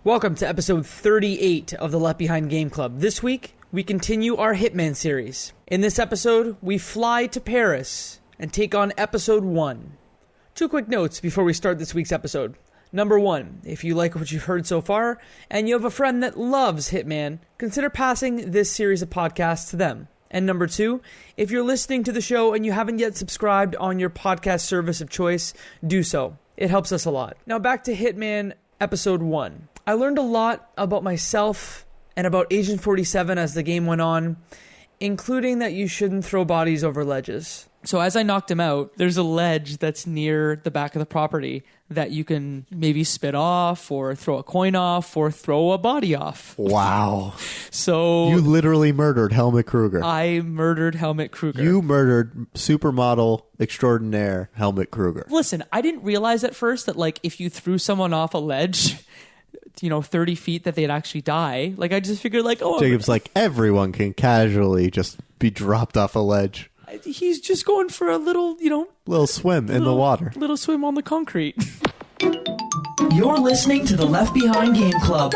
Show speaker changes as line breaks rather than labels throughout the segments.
Welcome to episode 38 of the Left Behind Game Club. This week, we continue our Hitman series. In this episode, we fly to Paris and take on episode 1. 2 quick notes before we start this week's episode. Number 1, if you like what you've heard so far, and you have a friend that loves Hitman, consider passing this series of podcasts to them. And number 2, if you're listening to the show and you haven't yet subscribed on your podcast service of choice, do so. It helps us a lot. Now back to Hitman episode 1. I learned a lot about myself and about Agent 47 as the game went on, including that you shouldn't throw bodies over ledges. So as I knocked him out, there's a ledge that's near the back of the property that you can maybe spit off or throw a coin off or throw a body off.
Wow.
So
you literally murdered Helmut Kruger.
I murdered Helmut Kruger.
You murdered supermodel extraordinaire Helmut Kruger.
Listen, I didn't realize at first that if you threw someone off a ledge, 30 feet, that they'd actually die. I just figured
Jacob's everyone can casually just be dropped off a ledge.
He's just going for a little,
little swim in the water.
Little swim on the concrete.
You're listening to the Left Behind Game Club.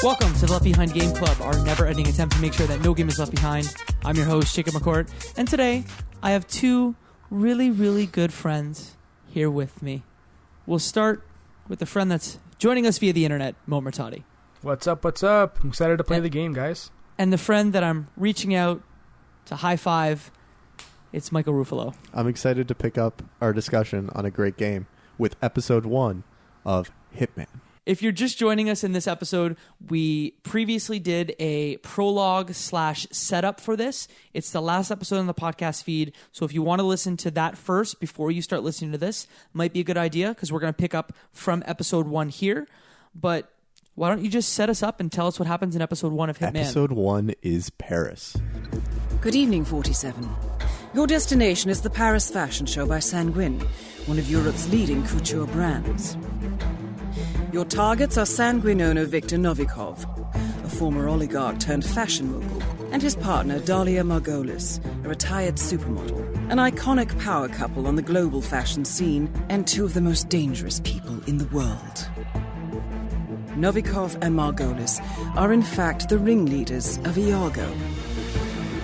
Welcome to the Left Behind Game Club, our never-ending attempt to make sure that no game is left behind. I'm your host, McCourt, and today I have 2 really, really good friends here with me. We'll start with the friend that's joining us via the internet, Murtadi.
What's up, what's up? I'm excited to play the game, guys.
And the friend that I'm reaching out to high five, it's Michael Ruffolo.
I'm excited to pick up our discussion on a great game with episode 1 of Hitman.
If you're just joining us in this episode, we previously did a prologue / setup for this. It's the last episode on the podcast feed. So if you want to listen to that first before you start listening to this, might be a good idea because we're going to pick up from episode 1 here. But why don't you just set us up and tell us what happens in episode 1 of Hitman?
Episode 1 is Paris.
Good evening, 47. Your destination is the Paris Fashion Show by Sanguine, one of Europe's leading couture brands. Your targets are Sanguine owner Viktor Novikov, a former oligarch turned fashion mogul, and his partner Dalia Margolis, a retired supermodel, an iconic power couple on the global fashion scene, and 2 of the most dangerous people in the world. Novikov and Margolis are in fact the ringleaders of Iago,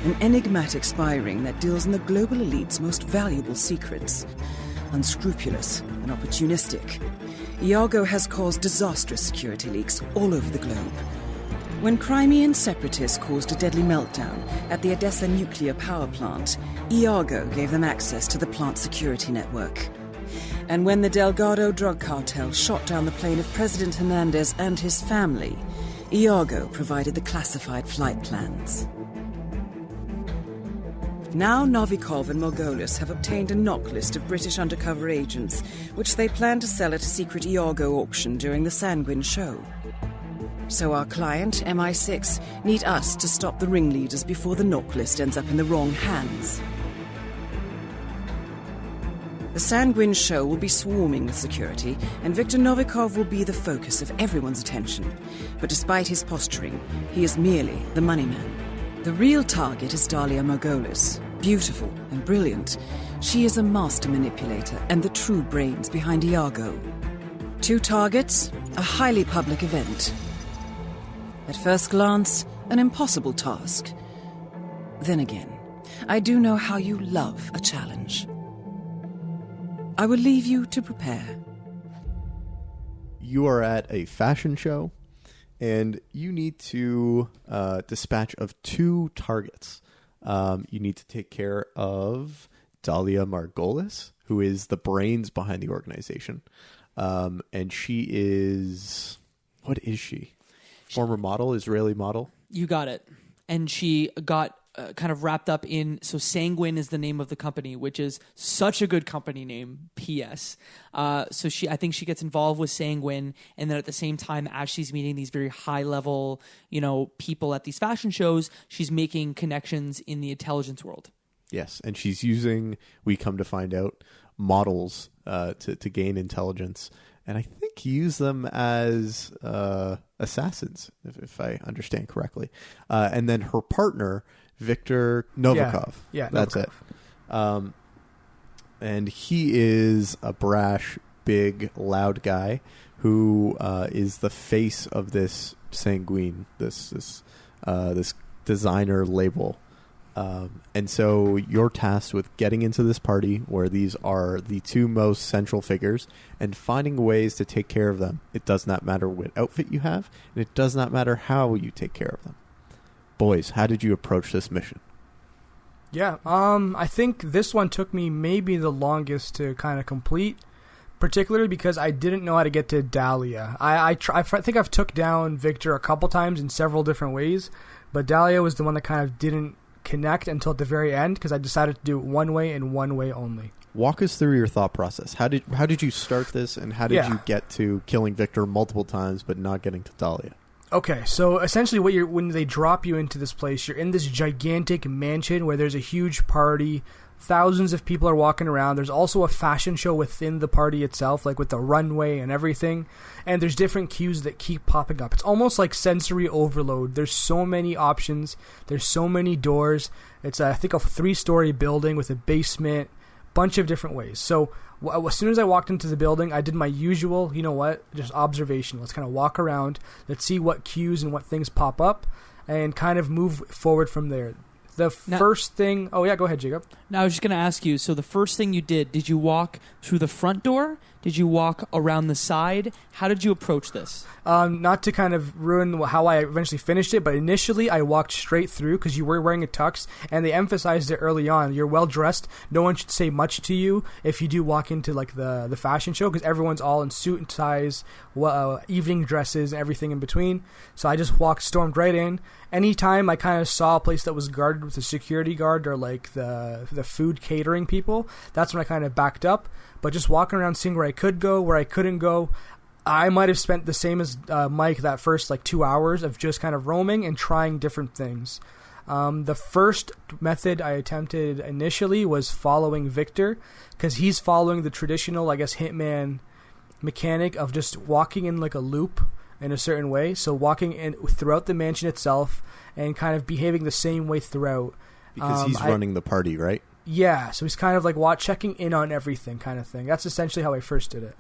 an enigmatic spy ring that deals in the global elite's most valuable secrets. Unscrupulous and opportunistic, Iago has caused disastrous security leaks all over the globe. When Crimean separatists caused a deadly meltdown at the Odessa nuclear power plant, Iago gave them access to the plant's security network. And when the Delgado drug cartel shot down the plane of President Hernandez and his family, Iago provided the classified flight plans. Now Novikov and Margolis have obtained a knock list of British undercover agents, which they plan to sell at a secret Iago auction during the Sanguine show. So our client, MI6, need us to stop the ringleaders before the knock list ends up in the wrong hands. The Sanguine show will be swarming with security, and Viktor Novikov will be the focus of everyone's attention. But despite his posturing, he is merely the money man. The real target is Dalia Margolis. Beautiful and brilliant, she is a master manipulator and the true brains behind Iago. 2 targets, a highly public event. At first glance, an impossible task. Then again, I do know how you love a challenge. I will leave you to prepare.
You are at a fashion show, and you need to dispatch of 2 targets. You need to take care of Dalia Margolis, who is the brains behind the organization. And she is... What is she? Former model, Israeli model?
You got it. And she got kind of wrapped up in... So Sanguine is the name of the company, which is such a good company name, P.S. So I think she gets involved with Sanguine, and then at the same time, as she's meeting these very high-level, people at these fashion shows, she's making connections in the intelligence world.
Yes, and she's using, we come to find out, models to gain intelligence. And I think he used them as assassins, if I understand correctly. And then her partner, Viktor Novikov.
Yeah,
that's
Novikov.
it. And he is a brash, big, loud guy who is the face of this Sanguine, this designer label. And so you're tasked with getting into this party where these are the two most central figures and finding ways to take care of them. It does not matter what outfit you have, and it does not matter how you take care of them. Boys, how did you approach this mission?
Yeah, I think this one took me maybe the longest to kind of complete, particularly because I didn't know how to get to Dalia. I think I've took down Viktor a couple times in several different ways, but Dalia was the one that kind of didn't connect until at the very end because I decided to do it one way and one way only.
Walk us through your thought process. How did you start this, and how did you get to killing Viktor multiple times but not getting to Dalia?
Okay, so essentially when they drop you into this place, you're in this gigantic mansion where there's a huge party. Thousands of people are walking around. There's also a fashion show within the party itself, like with the runway and everything. And there's different cues that keep popping up. It's almost like sensory overload. There's so many options. There's so many doors. It's, I think, a 3-story building with a basement, bunch of different ways. So as soon as I walked into the building, I did my usual, just observation. Let's kind of walk around. Let's see what cues and what things pop up and kind of move forward from there. First thing... Oh, yeah, go ahead, Jacob.
Now, I was just going to ask you, so the first thing you did you walk through the front door? Did you walk around the side? How did you approach this?
Not to kind of ruin how I eventually finished it, but initially I walked straight through because you were wearing a tux, and they emphasized it early on. You're well-dressed. No one should say much to you if you do walk into like the fashion show because everyone's all in suit and ties, evening dresses, and everything in between. So I just stormed right in. Anytime I kind of saw a place that was guarded with a security guard or like the food catering people, that's when I kind of backed up. But just walking around seeing where I could go, where I couldn't go, I might have spent the same as Mike that first 2 hours of just kind of roaming and trying different things. The first method I attempted initially was following Viktor because he's following the traditional, Hitman mechanic of just walking in like a loop in a certain way. So walking in throughout the mansion itself and kind of behaving the same way throughout.
Because he's running the party, right?
Yeah, so he's kind of like checking in on everything kind of thing. That's essentially how I first did it.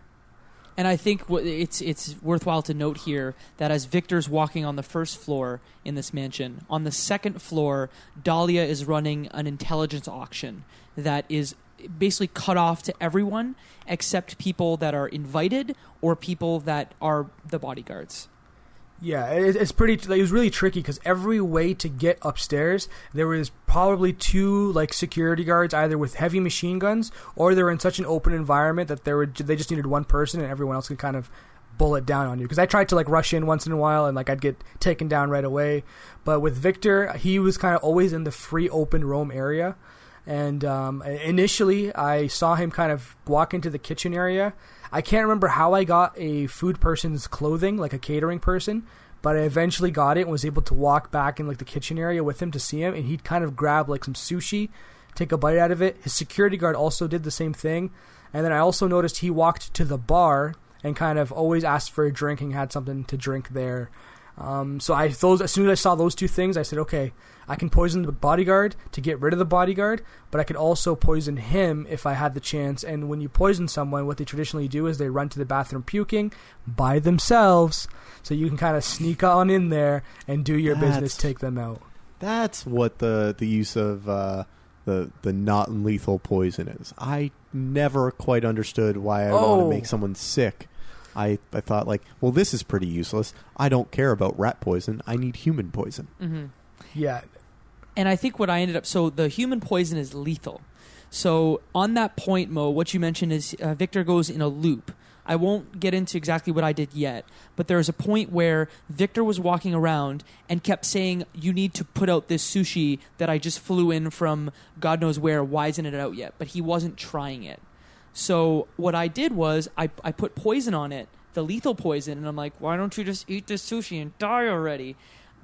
And I think it's worthwhile to note here that as Viktor's walking on the first floor in this mansion, on the second floor, Dalia is running an intelligence auction that is basically cut off to everyone except people that are invited or people that are the bodyguards.
Yeah, it's pretty. It was really tricky because every way to get upstairs, there was probably 2 security guards, either with heavy machine guns, or they were in such an open environment that they just needed one person, and everyone else could kind of bullet down on you. Because I tried to rush in once in a while, and I'd get taken down right away. But with Viktor, he was kind of always in the free, open roam area. And initially, I saw him kind of walk into the kitchen area. I can't remember how I got a food person's clothing, like a catering person, but I eventually got it and was able to walk back in the kitchen area with him to see him, and he'd kind of grab some sushi, take a bite out of it. His security guard also did the same thing, and then I also noticed he walked to the bar and kind of always asked for a drink and had something to drink there. So as soon as I saw those 2 things, I said, okay, I can poison the bodyguard to get rid of the bodyguard, but I could also poison him if I had the chance. And when you poison someone, what they traditionally do is they run to the bathroom puking by themselves, so you can kind of sneak on in there and do your business, take them out.
That's what the use of the not lethal poison is. I never quite understood why I want to make someone sick. I thought this is pretty useless. I don't care about rat poison. I need human poison.
Mm-hmm.
Yeah.
And I think what I ended up... So the human poison is lethal. So on that point, Mo, what you mentioned is Viktor goes in a loop. I won't get into exactly what I did yet, but there was a point where Viktor was walking around and kept saying, you need to put out this sushi that I just flew in from God knows where. Why isn't it out yet? But he wasn't trying it. So what I did was I put poison on it, the lethal poison, and I'm like, why don't you just eat this sushi and die already?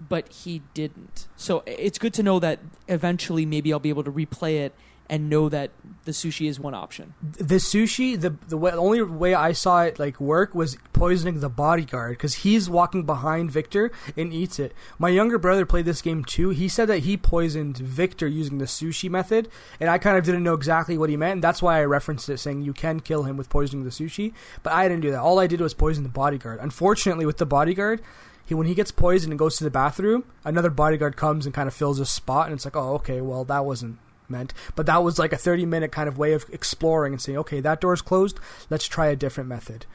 But he didn't. So it's good to know that eventually maybe I'll be able to replay it and know that the sushi is one option.
The sushi, the only way I saw it like work was poisoning the bodyguard, because he's walking behind Victor and eats it. My younger brother played this game too. He said that he poisoned Victor using the sushi method, and I kind of didn't know exactly what he meant, and that's why I referenced it, saying you can kill him with poisoning the sushi, but I didn't do that. All I did was poison the bodyguard. Unfortunately, with the bodyguard, when he gets poisoned and goes to the bathroom, another bodyguard comes and kind of fills his spot, and it's like, oh, okay, well, that wasn't meant. But that was like a 30-minute kind of way of exploring and saying, okay, that door's closed, let's try a different method.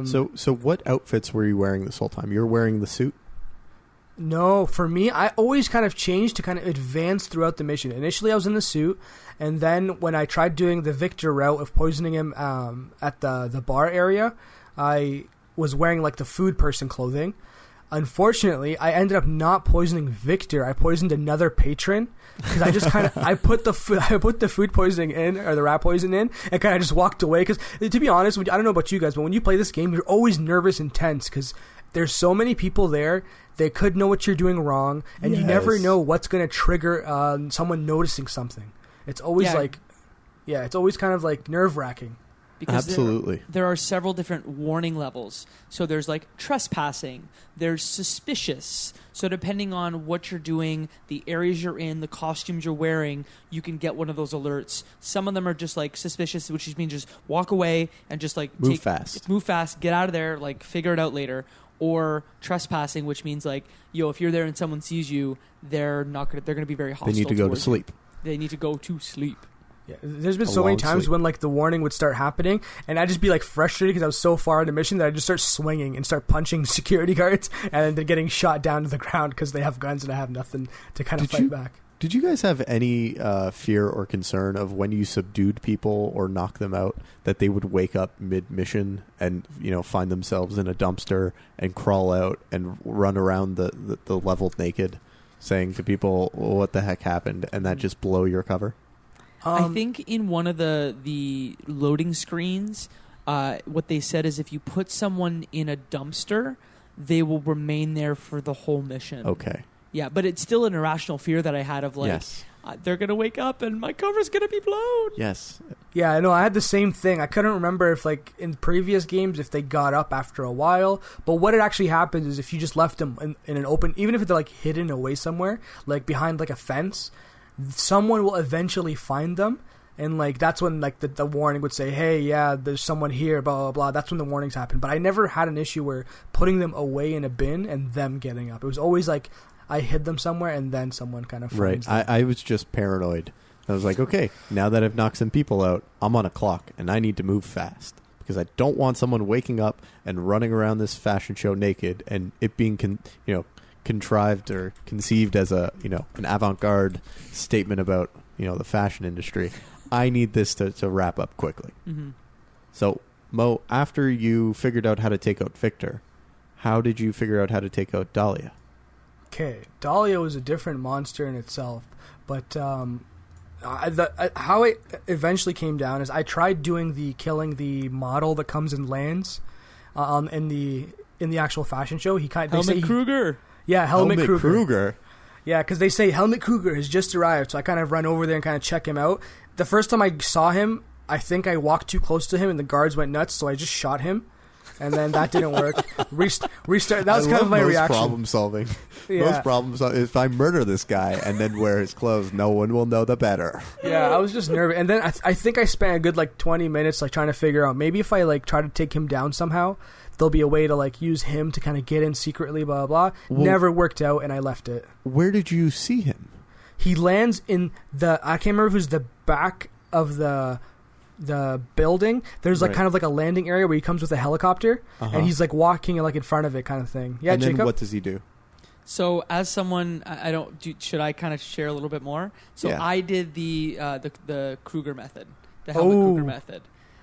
So what outfits were you wearing this whole time? You were wearing the suit?
No, for me, I always kind of changed to kind of advance throughout the mission. Initially, I was in the suit, and then when I tried doing the Victor route of poisoning him at the bar area, I was wearing like the food person clothing. Unfortunately, I ended up not poisoning Victor. I poisoned another patron, because I just kind of I put the food poisoning in, or the rat poison in, and kind of just walked away. Because to be honest, I don't know about you guys, but when you play this game, you're always nervous and tense because there's so many people there. They could know what you're doing wrong, and you never know what's going to trigger someone noticing something. It's always it's always kind of like nerve-wracking.
Because
absolutely,
there are several different warning levels. So there's like trespassing, there's suspicious. So depending on what you're doing, the areas you're in, the costumes you're wearing, you can get one of those alerts. Some of them are just like suspicious, which means just walk away and just like
move fast,
get out of there, like figure it out later. Or trespassing, which means like, if you're there and someone sees you, they're gonna be very hostile.
They need to go to sleep.
They need to go to sleep.
Yeah, there's been so many times when like the warning would start happening, and I'd just be like frustrated because I was so far in the mission that I'd just start swinging and start punching security guards, and then getting shot down to the ground because they have guns and I have nothing to kind of fight back.
Did you guys have any fear or concern of when you subdued people or knocked them out that they would wake up mid-mission and find themselves in a dumpster and crawl out and run around the level naked, saying to people, "What the heck happened?" and that just blow your cover?
I think in one of the loading screens, what they said is if you put someone in a dumpster, they will remain there for the whole mission.
Okay.
Yeah, but it's still an irrational fear that I had of like, they're going to wake up and my cover's going to be blown.
Yes.
Yeah, I know. I had the same thing. I couldn't remember if like in previous games if they got up after a while. But what it actually happens is if you just left them in an open, even if they're like hidden away somewhere, like behind like a fence, someone will eventually find them, and like that's when like the warning would say, hey, yeah, there's someone here, blah blah blah. That's when the warnings happen. But I never had an issue where putting them away in a bin and them getting up. It was always like I hid them somewhere and then someone kind of finds them.
I was just paranoid. I was like, okay, now that I've knocked some people out, I'm on a clock and I need to move fast because I don't want someone waking up and running around this fashion show naked and it being contrived or conceived as a an avant-garde statement about the fashion industry. I need this to wrap up quickly.
Mm-hmm.
So Mo, after you figured out how to take out Victor, how did you figure out how to take out Dalia?
Okay, Dalia was a different monster in itself, but how it eventually came down is I tried doing killing the model that comes and lands in the actual fashion show.
Helmut Kruger.
Yeah, Helmut
Kruger.
Yeah, because they say Helmut Kruger has just arrived, so I kind of run over there and kind of check him out. The first time I saw him, I think I walked too close to him and the guards went nuts, so I just shot him. And then that didn't work. Restart. That was kind of my reaction.
Problem solving.
Yeah.
Most problems. If I murder this guy and then wear his clothes, no one will know the better.
Yeah, I was just nervous. And then I think I spent a good 20 minutes trying to figure out maybe if I try to take him down somehow, there'll be a way to use him to kind of get in secretly. Blah blah. Well, never worked out, and I left it.
Where did you see him?
He lands in I can't remember if it was the back of the building. There's kind of a landing area where he comes with a helicopter, and he's walking in front of it, kind of thing. Yeah,
and then
Jacob?
What does he do?
So as someone, should I kind of share a little bit more? So yeah. I did the Kruger Method, the Helmut Kruger Method.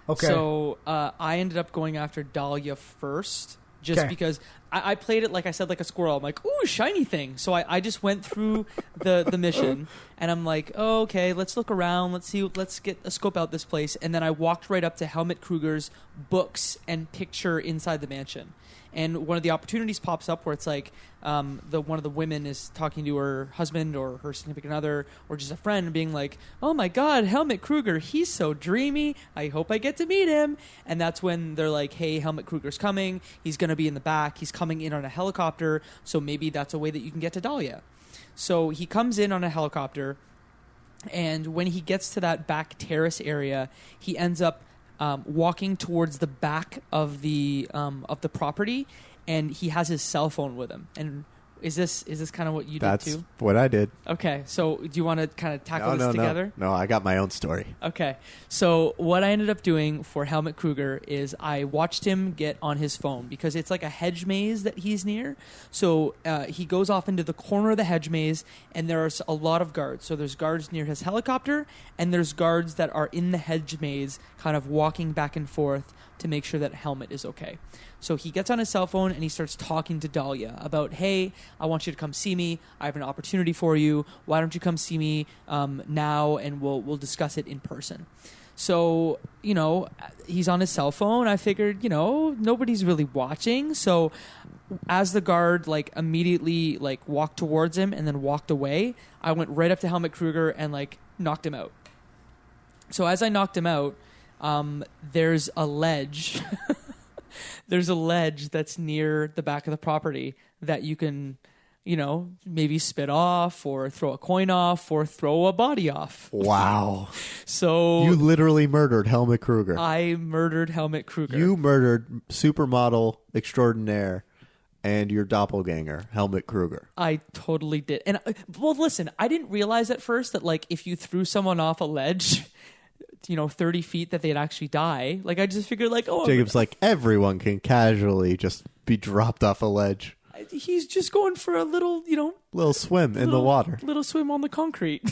Okay.
So I ended up going after Dalia first, just because I played it, like I said, like a squirrel. I'm like, ooh, shiny thing. So I just went through the mission, and I'm like, oh, okay, let's look around. Let's get a scope out this place. And then I walked right up to Helmut Kruger's books and picture inside the mansion. And one of the opportunities pops up where it's like one of the women is talking to her husband or her significant other or just a friend and being like, oh my God, Helmut Kruger, he's so dreamy. I hope I get to meet him. And that's when they're like, hey, Helmut Kruger's coming. He's going to be in the back. He's coming in on a helicopter. So maybe that's a way that you can get to Dalia. So he comes in on a helicopter. And when he gets to that back terrace area, he ends up walking towards the back of the property, and he has his cell phone with him. And is this kind of what you did too?
That's what I did.
Okay, so do you want to kind of tackle this together?
No, I got my own story.
Okay, so what I ended up doing for Helmut Kruger is I watched him get on his phone because it's like a hedge maze that he's near. So he goes off into the corner of the hedge maze, and there's a lot of guards. So there's guards near his helicopter, and there's guards that are in the hedge maze kind of walking back and forth to make sure that Helmut is okay. So he gets on his cell phone and he starts talking to Dalia about, hey, I want you to come see me. I have an opportunity for you. Why don't you come see me now, and we'll discuss it in person. So, he's on his cell phone. I figured, nobody's really watching. So as the guard immediately walked towards him and then walked away, I went right up to Helmut Kruger and knocked him out. So as I knocked him out, there's a ledge. There's a ledge that's near the back of the property that you can, maybe spit off or throw a coin off or throw a body off.
Wow.
So
you literally murdered Helmut Kruger.
I murdered Helmut Kruger.
You murdered supermodel extraordinaire and your doppelganger, Helmut Kruger.
I totally did. And listen, I didn't realize at first that if you threw someone off a ledge, 30 feet, that they'd actually die. I just figured
Jacob's everyone can casually just be dropped off a ledge.
He's just going for a little,
little swim in the water.
Little swim on the concrete.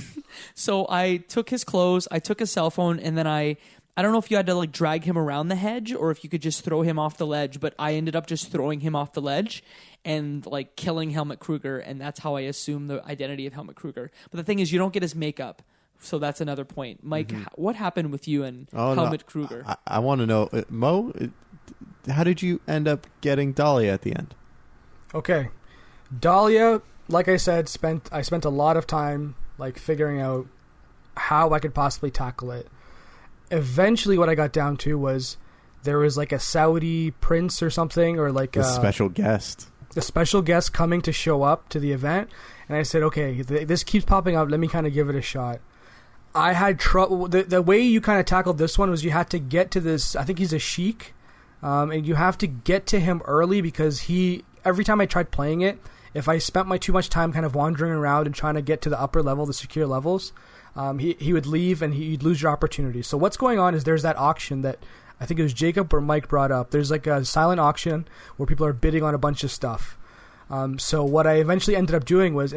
So I took his clothes, I took his cell phone, and then I don't know if you had to drag him around the hedge or if you could just throw him off the ledge, but I ended up just throwing him off the ledge and killing Helmut Kruger, and that's how I assumed the identity of Helmut Kruger. But the thing is, you don't get his makeup. So that's another point. Mike, what happened with you and Helmut Kruger?
I want to know, Mo, how did you end up getting Dalia at the end?
Okay. Dalia, like I said, I spent a lot of time figuring out how I could possibly tackle it. Eventually what I got down to was there was a Saudi prince or something, or a
special guest.
A special guest coming to show up to the event, and I said, okay, this keeps popping up, let me kind of give it a shot. I had trouble. The way you kind of tackled this one was you had to get to this. I think he's a sheik, and you have to get to him early because every time I tried playing it, if I spent too much time kind of wandering around and trying to get to the upper level, the secure levels, he would leave and you'd lose your opportunity. So what's going on is there's that auction that I think it was Jacob or Mike brought up. There's a silent auction where people are bidding on a bunch of stuff. So what I eventually ended up doing was,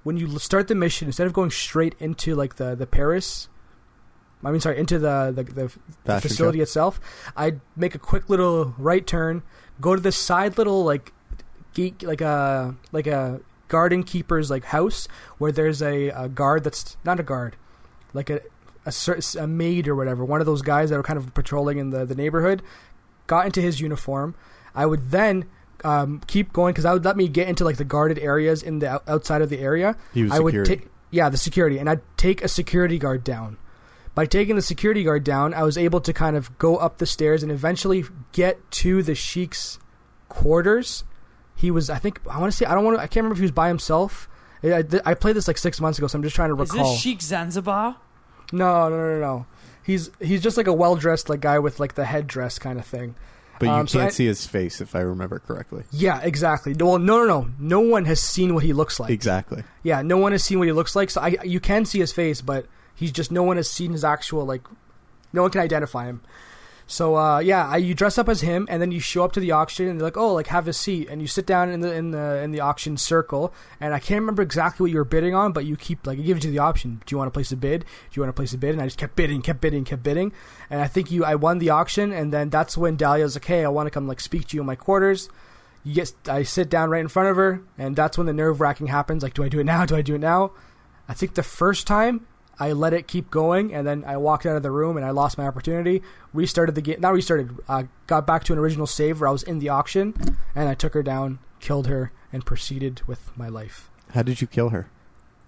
when you start the mission, instead of going straight into the Paris, into the facility itself, I'd make a quick little right turn, go to the side little a garden keeper's house where there's a guard that's not a guard, a maid or whatever, one of those guys that are kind of patrolling in the neighborhood. Got into his uniform. I would then keep going because that would let me get into the guarded areas in the outside of the area.
He was security.
The security, and I'd take a security guard down. By taking the security guard down, I was able to kind of go up the stairs and eventually get to the sheik's quarters. He was, I can't remember if he was by himself. I played this 6 months ago, so I'm just trying to recall.
Is this Sheikh Zanzibar?
No. He's just a well-dressed guy with the headdress kind of thing.
But you can't see his face, if I remember correctly.
Yeah, exactly. Well, no. No one has seen what he looks like.
Exactly.
Yeah, no one has seen what he looks like. So you can see his face, but no one has seen his actual, no one can identify him. So, you dress up as him, and then you show up to the auction, and they're like, oh, have a seat. And you sit down in the auction circle, and I can't remember exactly what you were bidding on, but you keep, it gives you the option. Do you want to place a bid? And I just kept bidding. And I think I won the auction, and then that's when Dalia was like, hey, I want to come, speak to you in my quarters. I sit down right in front of her, and that's when the nerve-wracking happens. Like, do I do it now? Do I do it now? I think the first time I let it keep going, and then I walked out of the room and I lost my opportunity. Restarted the game. Not restarted. Got back to an original save where I was in the auction, and I took her down, killed her, and proceeded with my life.
How did you kill her?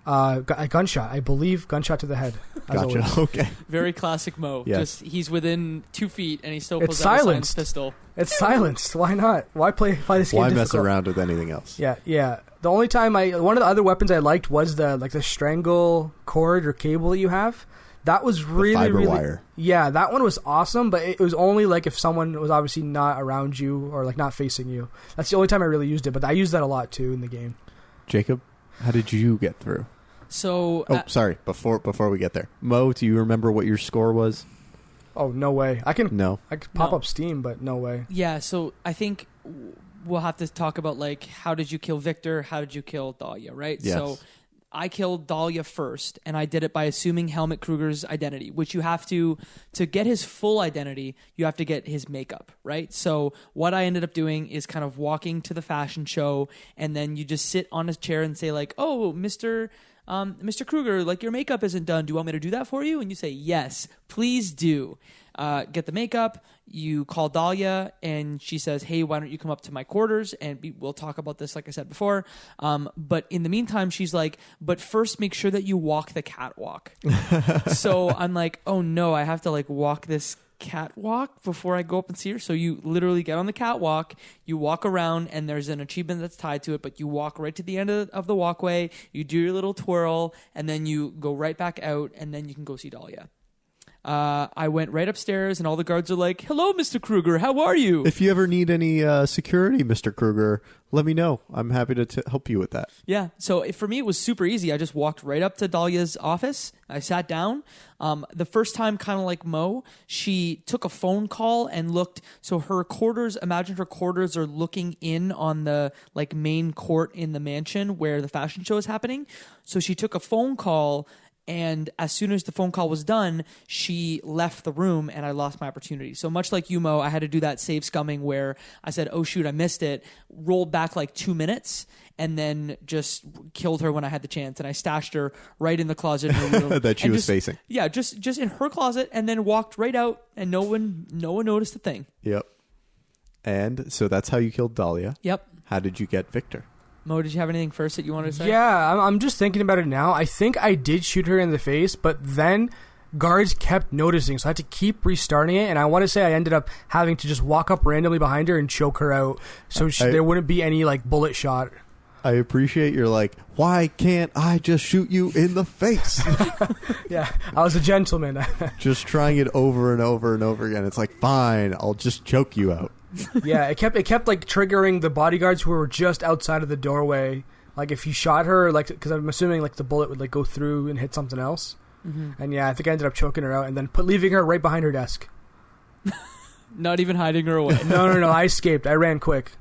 A gunshot, I believe. Gunshot to the head.
Gotcha. Okay.
Very classic Mo.
Yes.
Just he's within 2 feet and he still
It's
pulls out a
silenced.
silenced pistol.
It's silenced. Why not? Why play this game
Why mess
difficult?
around with anything else?
Yeah. The only time one of the other weapons I liked was the strangle cord or cable that you have. That was really,
fiber
really,
wire.
Yeah, that one was awesome, but it was only like if someone was obviously not around you or like not facing you. That's the only time I really used it, but I used that a lot too in the game.
Jacob, how did you get through?
So
Sorry. Before we get there, Mo, do you remember what your score was?
Oh, no way. I could pop
No.
up Steam, but no way.
yeah, so I think we'll have to talk about like how did you kill Victor? How did you kill Dalia? Right?
Yes.
So I killed Dalia first, and I did it by assuming Helmut Kruger's identity, which you have to get his full identity, you have to get his makeup, right? So what I ended up doing is kind of walking to the fashion show, and then you just sit on a chair and say like, oh, Mr. Kruger, like your makeup isn't done. Do you want me to do that for you? And you say, yes, please do. Get the makeup. You call Dalia, and she says, hey, why don't you come up to my quarters, and we'll talk about this, like I said before. But in the meantime, she's like, but first make sure that you walk the catwalk. So I'm like, oh no, I have to like walk this catwalk before I go up and see her. So you literally get on the catwalk, you walk around, and there's an achievement that's tied to it, but you walk right to the end of the walkway, you do your little twirl, and then you go right back out, and then you can go see Dalia. I went right upstairs, and all the guards are like, hello, Mr. Kruger, how are you?
If you ever need any security, Mr. Kruger, let me know. I'm happy to help you with that.
Yeah, so for me, it was super easy. I just walked right up to Dalia's office. I sat down. The first time, kind of like Mo, she took a phone call and looked. So her quarters, imagine her quarters are looking in on the like main court in the mansion where the fashion show is happening. So she took a phone call, and as soon as the phone call was done, she left the room, and I lost my opportunity. So much like you, Mo, I had to do that save scumming where I said, oh, shoot, I missed it, rolled back like 2 minutes, and then just killed her when I had the chance. And I stashed her right in the closet in her room.
That she was facing.
Yeah, just in her closet, and then walked right out, and no one noticed a thing.
Yep. And so that's how you killed Dalia.
Yep.
How did you get Victor?
Mo, did you have anything first that you wanted to say?
Yeah, I'm just thinking about it now. I think I did shoot her in the face, but then guards kept noticing, so I had to keep restarting it, and I want to say I ended up having to just walk up randomly behind her and choke her out, so there wouldn't be any like bullet shot.
I appreciate you're like, why can't I just shoot you in the face?
Yeah, I was a gentleman.
Just trying it over and over and over again. It's like, fine, I'll just choke you out.
Yeah, it kept like triggering the bodyguards who were just outside of the doorway. Like if you shot her, like because I'm assuming like the bullet would like go through and hit something else. Mm-hmm. And yeah, I think I ended up choking her out and then leaving her right behind her desk.
Not even hiding her away.
No. I escaped. I ran quick.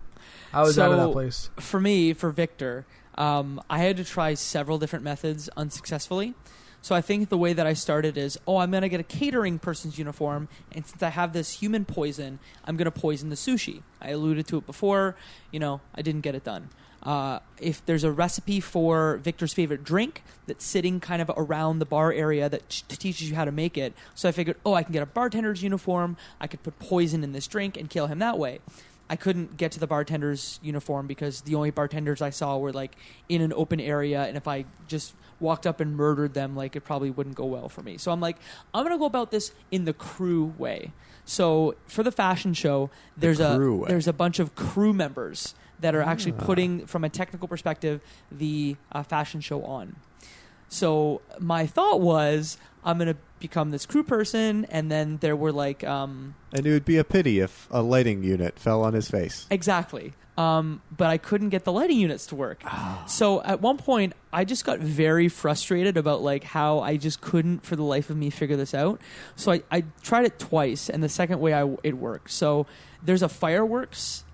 I was out of that place.
For me, for Victor, I had to try several different methods unsuccessfully. So I think the way that I started is, I'm going to get a catering person's uniform, and since I have this human poison, I'm going to poison the sushi. I alluded to it before. I didn't get it done. If there's a recipe for Victor's favorite drink that's sitting kind of around the bar area that teaches you how to make it, so I figured, I can get a bartender's uniform, I could put poison in this drink and kill him that way. I couldn't get to the bartender's uniform because the only bartenders I saw were like in an open area, and if I just walked up and murdered them, like it probably wouldn't go well for me. So I'm like, I'm going to go about this in the crew way. So for the fashion show, there's a bunch of crew members that are actually putting, from a technical perspective, the fashion show on. So my thought was, I'm going to become this crew person, and then there were like...
and it would be a pity if a lighting unit fell on his face.
Exactly. But I couldn't get the lighting units to work. So at one point, I just got very frustrated about like how I just couldn't, for the life of me, figure this out. So I tried it twice, and the second way it worked. So there's a fireworks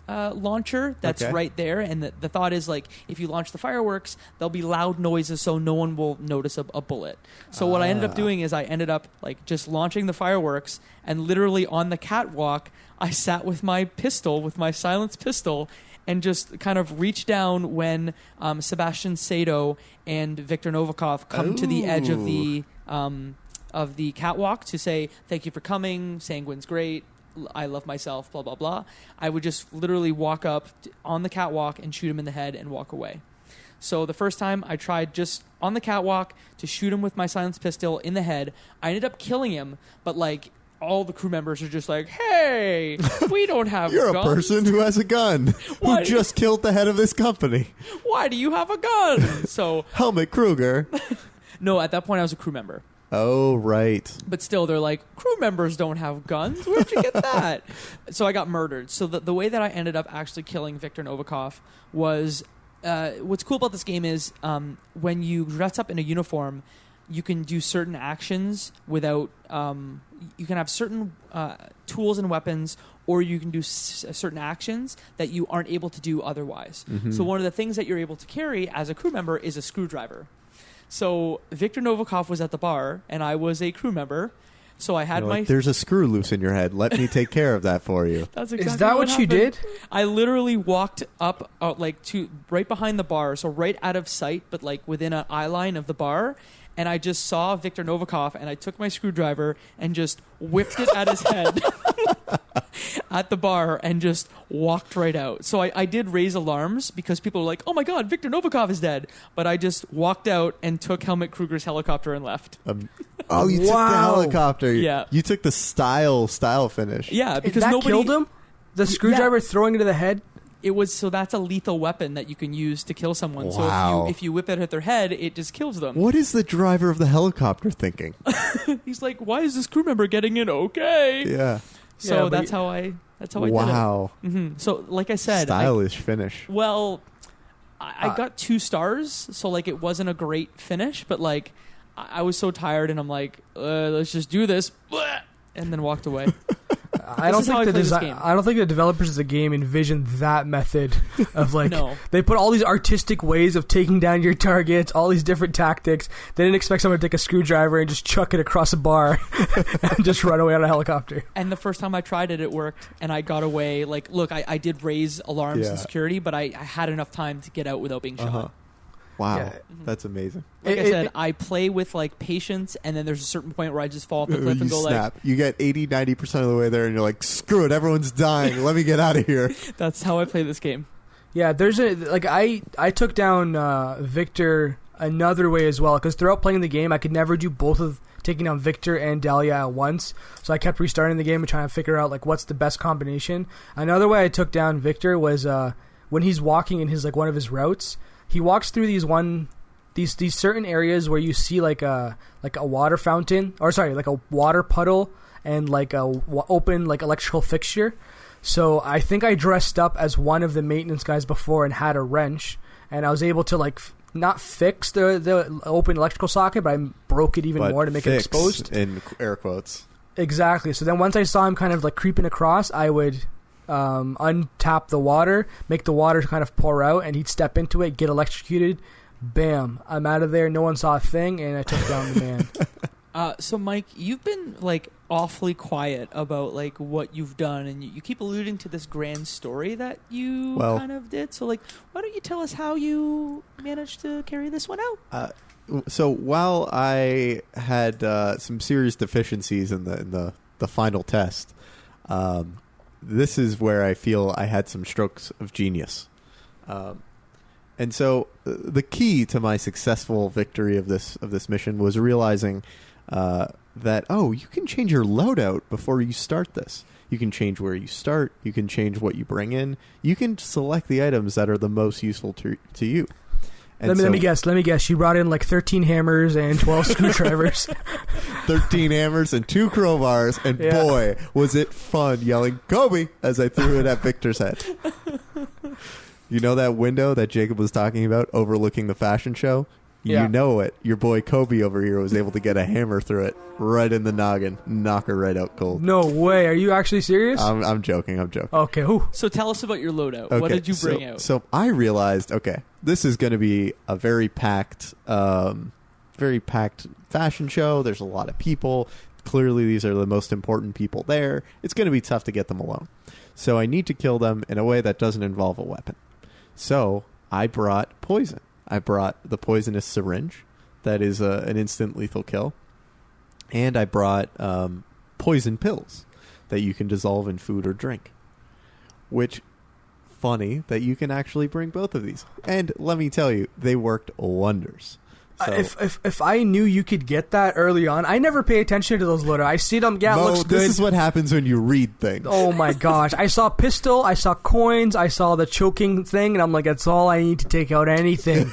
launcher that's right there, and the thought is like if you launch the fireworks, there'll be loud noises so no one will notice a bullet. So what I ended up doing is I ended up like just launching the fireworks, and literally on the catwalk, I sat with my pistol, with my silenced pistol, and just kind of reach down when Sebastian Sato and Viktor Novikov come to the edge of the catwalk to say, thank you for coming, Sanguine's great, I love myself, blah, blah, blah. I would just literally walk up on the catwalk and shoot him in the head and walk away. So the first time I tried just on the catwalk to shoot him with my silenced pistol in the head. I ended up killing him, but like all the crew members are just like, hey, we don't have
You're
guns.
a person who has a gun, who just killed the head of this company.
Why do you have a gun? So
Helmut Kruger.
No, at that point I was a crew member.
Oh, right.
But still, they're like, crew members don't have guns. Where'd you get that? So I got murdered. So the way that I ended up actually killing Viktor Novikov was, what's cool about this game is when you dress up in a uniform, you can do certain actions without, you can have certain tools and weapons, or you can do certain actions that you aren't able to do otherwise. Mm-hmm. So one of the things that you're able to carry as a crew member is a screwdriver. So Viktor Novikov was at the bar, and I was a crew member. So I had
there's a screw loose in your head. Let me take care of that for you.
That's exactly
Is that what you did?
I literally walked up, like to right behind the bar, so right out of sight, but like within an eye line of the bar. And I just saw Viktor Novikov, and I took my screwdriver and just whipped it at his head at the bar and just walked right out. So I did raise alarms because people were like, oh my God, Viktor Novikov is dead. But I just walked out and took Helmut Kruger's helicopter and left.
You took the helicopter.
Yeah.
You took the style finish.
Yeah, because
that
nobody
killed him? The screwdriver throwing into the head?
It was, so that's a lethal weapon that you can use to kill someone.
Wow.
So if you whip it at their head, it just kills them.
What is the driver of the helicopter thinking?
He's like, why is this crew member getting in? Okay.
Yeah.
So that's how I did it.
Wow.
Mm-hmm. So like I said,
stylish finish.
Well, I got 2 stars, so like it wasn't a great finish, but like I was so tired, and I'm like, let's just do this, and then walked away.
I don't think the developers of the game envisioned that method of like they put all these artistic ways of taking down your targets, all these different tactics. They didn't expect someone to take a screwdriver and just chuck it across a bar and just run away on a helicopter.
And the first time I tried it worked, and I got away. Like, look, I did raise alarms and security, but I had enough time to get out without being shot.
Wow,
yeah.
That's amazing.
Like I said, I play with like patience, and then there's a certain point where I just fall off the cliff and go
snap.
like...
You get 80-90% of the way there, and you're like, screw it, everyone's dying. Let me get out of here.
That's how I play this game.
Yeah, there's I took down Victor another way as well, because throughout playing the game, I could never do both of taking down Victor and Dalia at once. So I kept restarting the game and trying to figure out like what's the best combination. Another way I took down Victor was when he's walking in his like one of his routes. He walks through these certain areas where you see like a water fountain, or sorry, like a water puddle and like a open like electrical fixture. So I think I dressed up as one of the maintenance guys before and had a wrench, and I was able to like not fix the open electrical socket, but I broke it even more to make it exposed.
In air quotes.
Exactly. So then once I saw him kind of like creeping across, I would untap the water, make the water kind of pour out, and he'd step into it, get electrocuted. Bam! I'm out of there. No one saw a thing, and I took down the man.
So Mike, you've been like awfully quiet about like what you've done, and you keep alluding to this grand story that you kind of did. So like, why don't you tell us how you managed to carry this one out?
So while I had some serious deficiencies in the final test, this is where I feel I had some strokes of genius. And so the key to my successful victory of this mission was realizing that, you can change your loadout before you start this. You can change where you start. You can change what you bring in. You can select the items that are the most useful to you.
Let me guess. You brought in like 13 hammers and 12 screwdrivers.
13 hammers and 2 crowbars, and boy, was it fun yelling Kobe as I threw it at Victor's head. You know that window that Jacob was talking about overlooking the fashion show? Yeah. You know it. Your boy Kobe over here was able to get a hammer through it right in the noggin, knock her right out cold.
No way. Are you actually serious?
I'm joking.
Okay. Ooh.
So tell us about your loadout.
Okay,
what did you bring out?
So I realized, this is going to be a very packed fashion show. There's a lot of people. Clearly, these are the most important people there. It's going to be tough to get them alone. So I need to kill them in a way that doesn't involve a weapon. So I brought poison. I brought the poisonous syringe. That is an instant lethal kill. And I brought poison pills that you can dissolve in food or drink. Which, funny that you can actually bring both of these. And let me tell you, they worked wonders. So,
if I knew you could get that early on, I never pay attention to those letters. I see them. Yeah, it looks good.
This is what happens when you read things.
Oh my gosh! I saw pistol, I saw coins, I saw the choking thing, and I'm like, that's all I need to take out anything,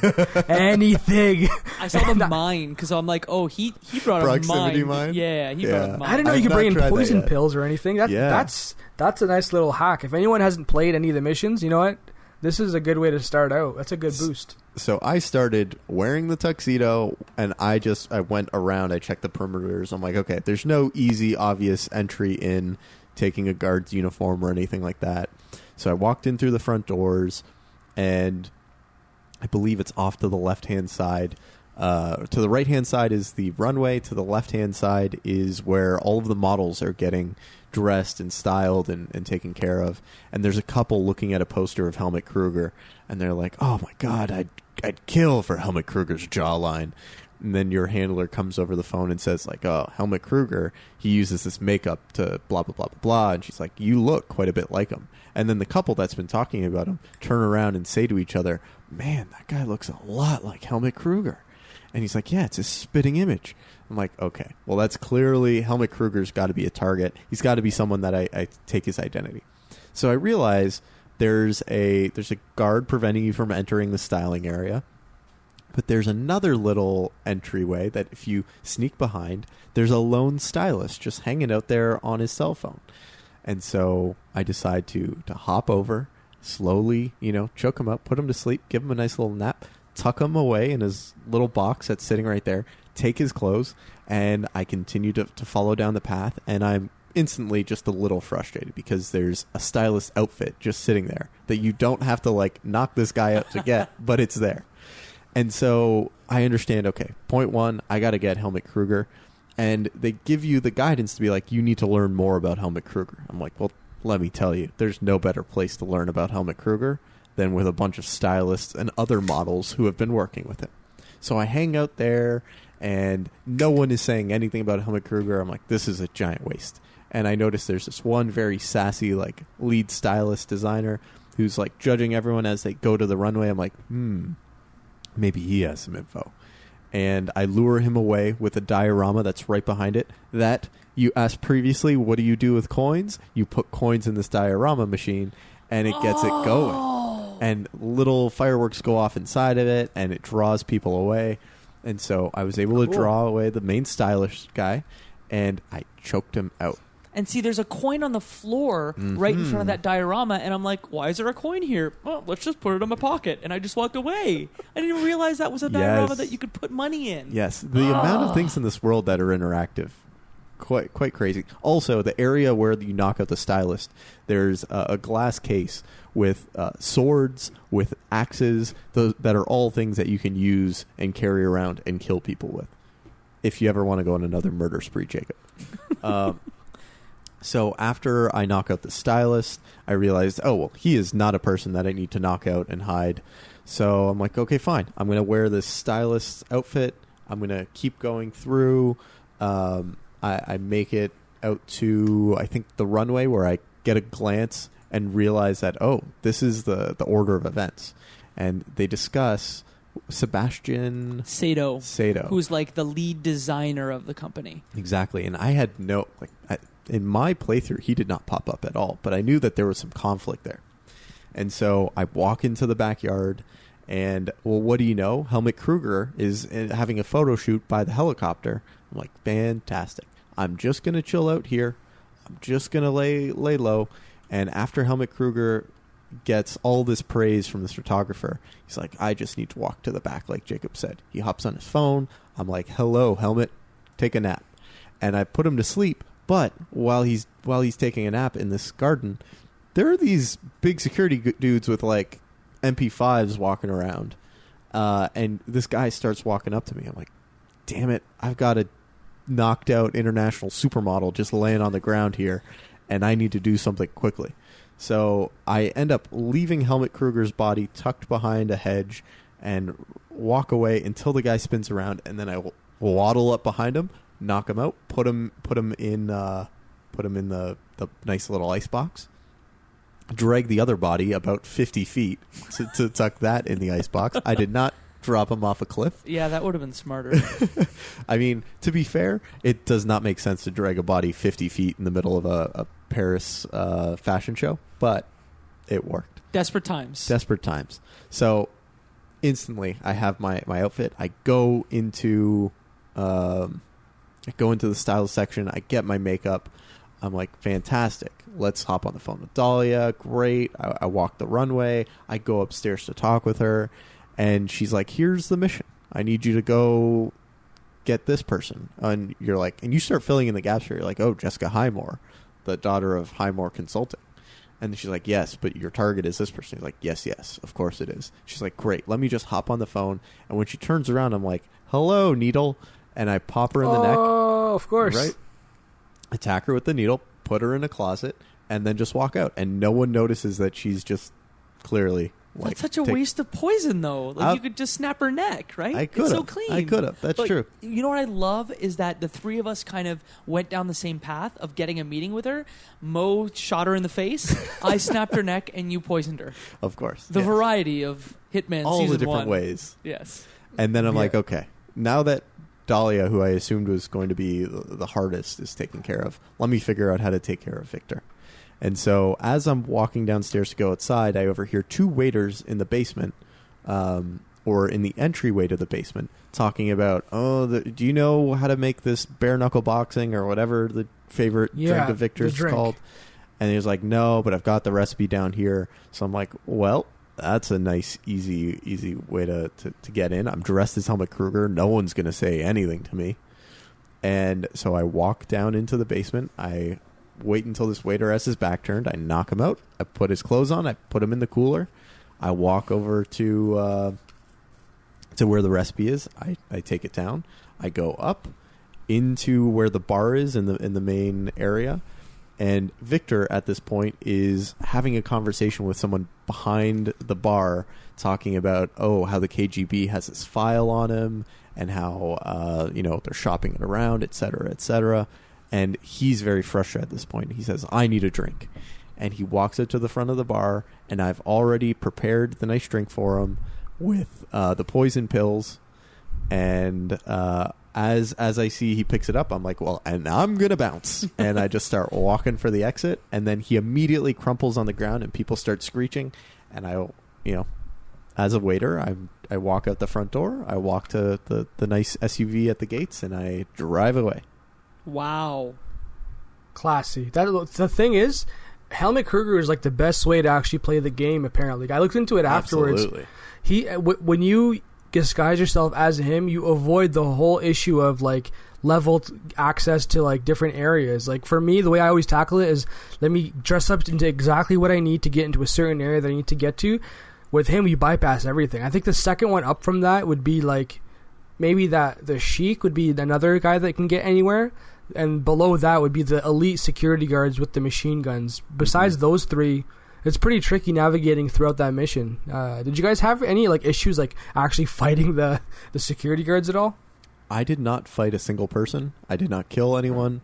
anything.
I saw the mine because I'm like, oh, he brought
proximity
a mine. Yeah, he brought a mine.
I didn't know you could bring in poison pills or anything. That's a nice little hack. If anyone hasn't played any of the missions, you know what? This is a good way to start out. That's a good boost.
So I started wearing the tuxedo, and I went around. I checked the perimeters. I'm like, okay, there's no easy, obvious entry in taking a guard's uniform or anything like that. So I walked in through the front doors, and I believe it's off to the left-hand side. To the right-hand side is the runway. To the left-hand side is where all of the models are getting dressed and styled and taken care of. And there's a couple looking at a poster of Helmut Kruger, and they're like, oh my God, I'd kill for Helmut Kruger's jawline. And then your handler comes over the phone and says, like, oh, Helmut Kruger, he uses this makeup to blah, blah, blah, blah, blah. And she's like, you look quite a bit like him. And then the couple that's been talking about him turn around and say to each other, man, that guy looks a lot like Helmut Kruger. And he's like, yeah, it's his spitting image. I'm like, okay, well, that's clearly Helmut Kruger's got to be a target. He's got to be someone that I take his identity. So I realize there's a guard preventing you from entering the styling area. But there's another little entryway that if you sneak behind, there's a lone stylist just hanging out there on his cell phone. And so I decide to hop over, slowly, choke him up, put him to sleep, give him a nice little nap, tuck him away in his little box that's sitting right there, take his clothes, and I continue to follow down the path, and I'm instantly just a little frustrated because there's a stylist outfit just sitting there that you don't have to, knock this guy out to get, but it's there. And so I understand, okay, point one, I got to get Helmut Kruger, and they give you the guidance to be like, you need to learn more about Helmut Kruger. I'm like, well, let me tell you, there's no better place to learn about Helmut Kruger than with a bunch of stylists and other models who have been working with him. So I hang out there, and no one is saying anything about Helmut Kruger. I'm like, this is a giant waste. And I notice there's this one very sassy, lead stylist designer who's, judging everyone as they go to the runway. I'm like, maybe he has some info. And I lure him away with a diorama that's right behind it that you asked previously, what do you do with coins? You put coins in this diorama machine, and it gets it going. And little fireworks go off inside of it, and it draws people away. And so I was able to draw away the main stylish guy, and I choked him out.
And see, there's a coin on the floor right in front of that diorama, and I'm like, why is there a coin here? Well, let's just put it in my pocket. And I just walked away. I didn't even realize that was a diorama that you could put money in.
Yes, the amount of things in this world that are interactive. Quite crazy. Also, the area where you knock out the stylist, there's a glass case with swords, with axes, that are all things that you can use and carry around and kill people with. If you ever want to go on another murder spree, Jacob. So after I knock out the stylist, I realized, oh, well, he is not a person that I need to knock out and hide. So I'm like, okay, fine. I'm going to wear this stylist's outfit. I'm going to keep going through. I make it out to, I think, the runway where I get a glance and realize that, oh, this is the order of events. And they discuss Sebastian
Sato, who's the lead designer of the company.
Exactly. And I had in my playthrough, he did not pop up at all, but I knew that there was some conflict there. And so I walk into the backyard, and, well, what do you know? Helmut Kruger is having a photo shoot by the helicopter. I'm like, fantastic. I'm just going to chill out here. I'm just going to lay low. And after Helmut Kruger gets all this praise from this photographer, he's like, I just need to walk to the back, like Jacob said. He hops on his phone. I'm like, hello, Helmut, take a nap. And I put him to sleep. But while he's taking a nap in this garden, there are these big security dudes with MP5s walking around. And this guy starts walking up to me. I'm like, damn it, I've got a knocked out international supermodel just laying on the ground here, and I need to do something quickly. So I end up leaving Helmut Kruger's body tucked behind a hedge and walk away until the guy spins around, and then I waddle up behind him, knock him out, put him in the nice little ice box, drag the other body about 50 feet to tuck that in the ice box. I did not drop him off a cliff.
Yeah, that would have been smarter.
I mean, to be fair, it does not make sense to drag a body 50 feet in the middle of a Paris fashion show, but it worked.
Desperate times.
Desperate times. So instantly, I have my outfit. I go into the style section. I get my makeup. I'm like, fantastic. Let's hop on the phone with Dalia. Great. I walk the runway. I go upstairs to talk with her. And she's like, here's the mission. I need you to go get this person. And you're like, and you start filling in the gaps here. You're like, oh, Jessica Highmore, the daughter of Highmore Consulting. And she's like, yes, but your target is this person. He's like, yes, of course it is. She's like, great. Let me just hop on the phone. And when she turns around, I'm like, hello, needle. And I pop her in the neck.
Oh, of course.
Right? Attack her with the needle, put her in a closet, and then just walk out. And no one notices that she's just clearly... like,
that's such a waste of poison, though. Like, you could just snap her neck, right?
I could have.
It's so clean.
I could have. That's
but
true.
You know what I love is that the three of us kind of went down the same path of getting a meeting with her. Mo shot her in the face. I snapped her neck, and you poisoned her.
Of course.
The variety of Hitman
all
season
the different
1.
ways.
Yes.
And then I'm like, okay, now that Dalia, who I assumed was going to be the hardest, is taken care of, let me figure out how to take care of Victor. And so as I'm walking downstairs to go outside, I overhear two waiters in the basement, or in the entryway to the basement, talking about, do you know how to make this bare knuckle boxing or whatever the favorite drink of Victor's is called? And he was like, no, but I've got the recipe down here. So I'm like, well, that's a nice, easy way to get in. I'm dressed as Helmut Kruger. No one's going to say anything to me. And so I walk down into the basement. I wait until this waiter has his back turned. I knock him out. I put his clothes on. I put him in the cooler. I walk over to where the recipe is. I take it down. I go up into where the bar is in the main area. And Victor, at this point, is having a conversation with someone behind the bar, talking about, how the KGB has this file on him and how, they're shopping it around, et cetera, et cetera. And he's very frustrated at this point. He says, I need a drink. And he walks up to the front of the bar, and I've already prepared the nice drink for him with the poison pills. And as I see he picks it up, I'm like, well, and I'm going to bounce. And I just start walking for the exit. And then he immediately crumples on the ground, and people start screeching. And I, as a waiter, I walk out the front door. I walk to the nice SUV at the gates, and I drive away.
Wow.
Classy. The thing is, Helmut Kruger is like the best way to actually play the game, apparently. I looked into it afterwards.
Absolutely.
When you disguise yourself as him, you avoid the whole issue of like leveled access to like different areas. Like for me, the way I always tackle it is, let me dress up into exactly what I need to get into a certain area that I need to get to. With him, you bypass everything. I think the second one up from that would be like, maybe that the Sheik would be another guy that can get anywhere. And below that would be the elite security guards with the machine guns. Besides those three, it's pretty tricky navigating throughout that mission. Did you guys have any like issues like actually fighting the security guards at all?
I did not fight a single person. I did not kill anyone.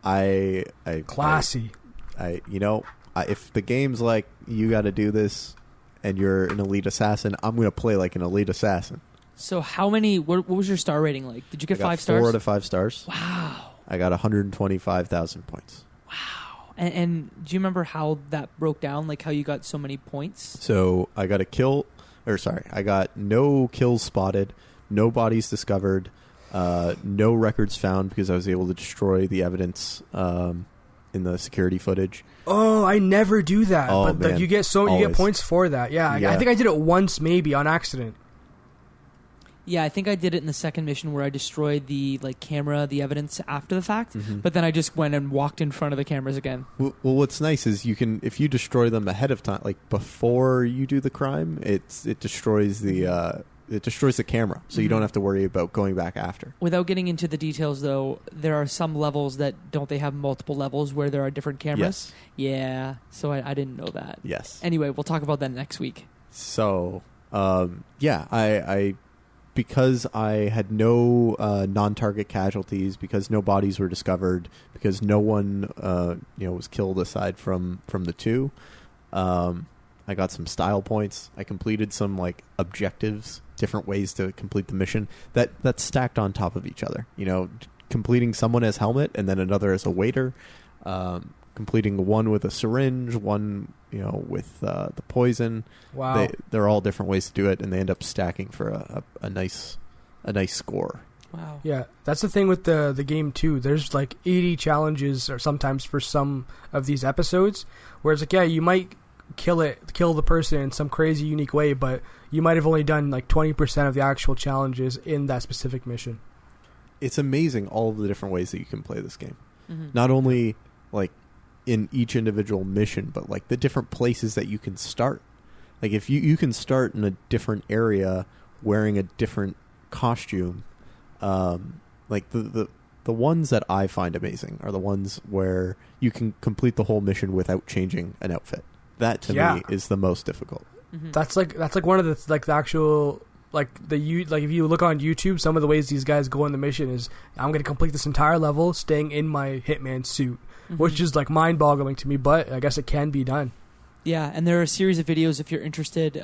Classy.
If the game's like, you got to do this and you're an elite assassin, I'm going to play like an elite assassin.
So how many, what was your star rating like? Did you get 5 stars?
4 out of 5 stars.
Wow.
I got 125,000 points.
Wow. And do you remember how that broke down? Like how you got so many points?
So I got I got no kills spotted, no bodies discovered, no records found because I was able to destroy the evidence in the security footage.
Oh, I never do that.
Oh,
but
man.
Like, you get points for that. Yeah, I think I did it once maybe on accident.
Yeah, I think I did it in the second mission where I destroyed the camera, the evidence after the fact, but then I just went and walked in front of the cameras again.
Well, what's nice is you can, if you destroy them ahead of time, like before you do the crime, it destroys the it destroys the camera, so you don't have to worry about going back after.
Without getting into the details, though, there are some levels that don't they have multiple levels where there are different cameras?
Yes.
Yeah, so I didn't know that.
Yes.
Anyway, we'll talk about that next week.
So, I because I had no non-target casualties, because no bodies were discovered, because no one was killed aside from the two. I got some style points. I completed some like objectives, different ways to complete the mission that stacked on top of each other. Completing someone as Helmut and then another as a waiter. Completing one with a syringe, one with the poison.
Wow,
they're all different ways to do it, and they end up stacking for a nice score.
Wow.
Yeah, that's the thing with the game too. There's like 80 challenges, or sometimes for some of these episodes, where it's like, yeah, you might kill the person in some crazy unique way, but you might have only done like 20% of the actual challenges in that specific mission.
It's amazing all of the different ways that you can play this game.
Mm-hmm.
Not only like in each individual mission, but like the different places that you can start. Like if you can start in a different area wearing a different costume. Like the ones that I find amazing are the ones where you can complete the whole mission without changing an outfit. That to me is the most difficult.
Mm-hmm.
That's like one of the actual if you look on YouTube, some of the ways these guys go on the mission is, I'm going to complete this entire level staying in my Hitman suit, which is like mind-boggling to me, but I guess it can be done.
Yeah, and there are a series of videos if you're interested.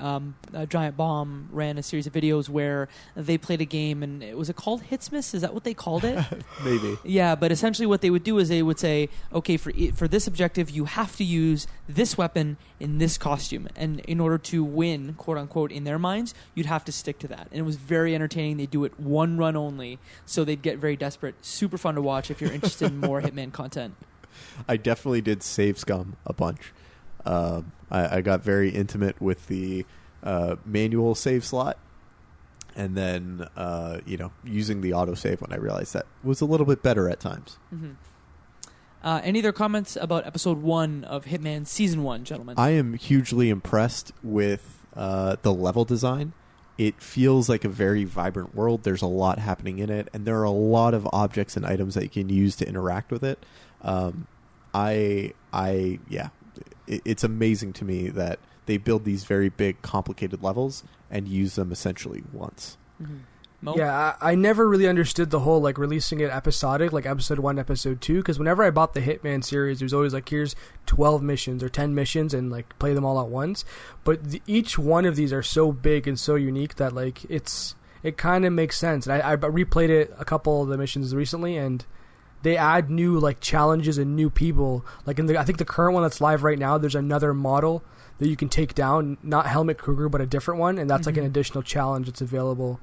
Giant Bomb ran a series of videos where they played a game, and was it called Hitsmas? Is that what they called it?
Maybe.
Yeah, but essentially what they would do is they would say, okay, for this objective, you have to use this weapon in this costume. And in order to win, quote-unquote, in their minds, you'd have to stick to that. And it was very entertaining. They do it one run only, so they'd get very desperate. Super fun to watch if you're interested in more Hitman content.
I definitely did save scum a bunch. I got very intimate with the manual save slot, and then using the autosave when I realized that was a little bit better at times.
Mm-hmm. Any other comments about episode 1 of Hitman Season 1, gentlemen?
I am hugely impressed with the level design. It feels like a very vibrant world. There's a lot happening in it, and there are a lot of objects and items that you can use to interact with it. It's amazing to me that they build these very big, complicated levels and use them essentially once.
Mm-hmm. Mo?
Yeah, I never really understood the whole like releasing it episodic, like episode 1, episode 2, because whenever I bought the Hitman series, there's always like, here's 12 missions or 10 missions and like play them all at once. But each one of these are so big and so unique that like it kind of makes sense. And I replayed it a couple of the missions recently, and they add new like challenges and new people. Like I think the current one that's live right now, there's another model that you can take down, not Helmut Kruger, but a different one, and that's like an additional challenge that's available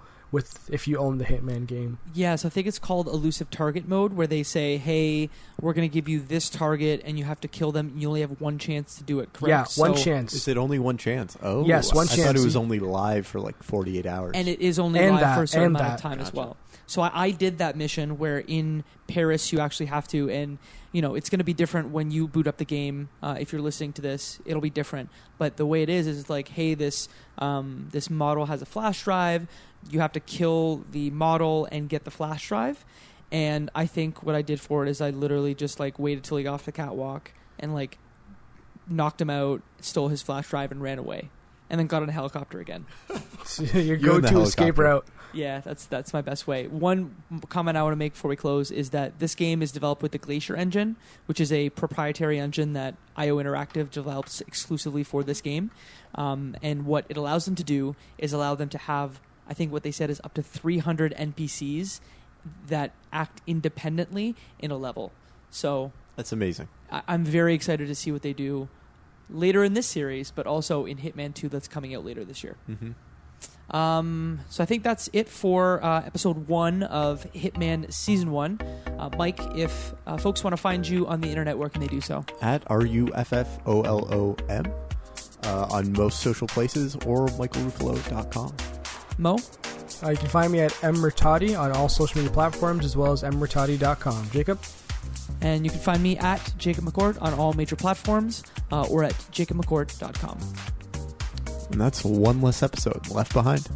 if you own the Hitman game.
Yeah, so I think it's called Elusive Target mode, where they say, hey, we're going to give you this target, and you have to kill them. You only have one chance to do it, correct?
Yeah, one chance.
Is it only one chance? Oh,
yes, one chance.
I thought it was only live for like 48 hours.
And it is only live for a certain amount of time as well. So I did that mission where in Paris you actually have to, and it's going to be different when you boot up the game. If you're listening to this, it'll be different. But the way it is like, hey, this model has a flash drive. You have to kill the model and get the flash drive. And I think what I did for it is I literally just like waited till he got off the catwalk and like knocked him out, stole his flash drive, and ran away. And then got on a helicopter again.
Your go-to escape route.
Yeah, that's my best way. One comment I want to make before we close is that this game is developed with the Glacier Engine, which is a proprietary engine that IO Interactive develops exclusively for this game. And what it allows them to do is allow them to have, I think what they said is up to 300 NPCs that act independently in a level. So
that's amazing.
I'm very excited to see what they do later in this series, but also in Hitman 2 that's coming out later this year.
Mm-hmm.
So I think that's it for episode 1 of Hitman Season 1. Mike, if folks want to find you on the internet, where can they do so?
At RUFFOLOM on most social places, or michaelruffolo.com.
Mo?
You can find me at Murtadi on all social media platforms, as well as murtadi.com. Jacob?
And you can find me at Jacob McCourt on all major platforms, or at jacobmccourt.com.
And that's one less episode left behind.